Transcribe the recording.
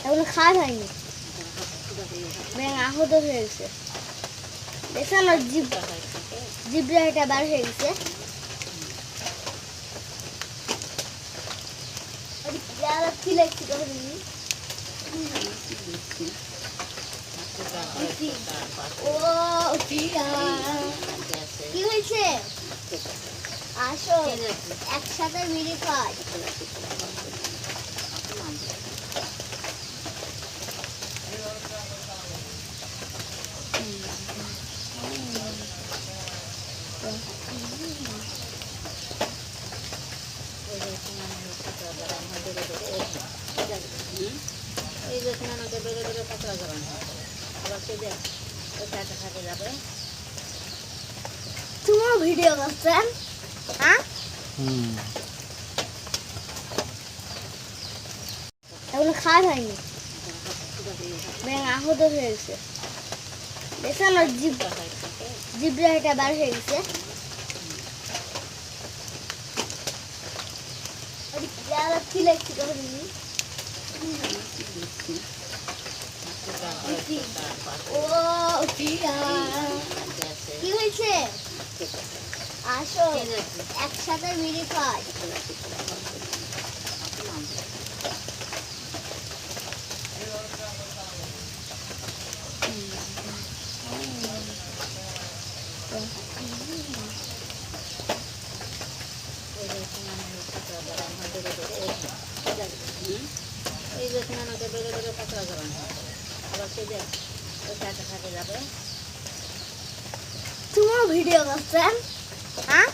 এগুলো খাওয়া হয়নি, ব্যাঙ আহত হয়ে গেছে। দেখছেন ওর জিব্রা এটা বার হয়ে গেছে। কি লাগছে ও কি হয়েছে? আসো একসাথে মিলে খাই। এই যে আমাকে বেড়ে বেড়ে পাতলা জবান হয় আবার সে দেখ ওই কাটা খাটে যাবে। তুমিও ভিডিও করছেন? হ্যাঁ, এগুলো খাওয়া হয়নি, ব্যাঙ আহত হয়ে গেছে। দেখছেন ওর জিব্রা এটা বার হয়ে গেছে। কি লাগছে ও কি হয়েছে? আসো একসাথে মিলে খাই। এই যে আমাকে বেড়ে বেড়ে পাতলা জবান হয় আবার সে দেখ ওই কাটা খাটে যাবে। তুমিও ভিডিও করছেন? হ্যাঁ,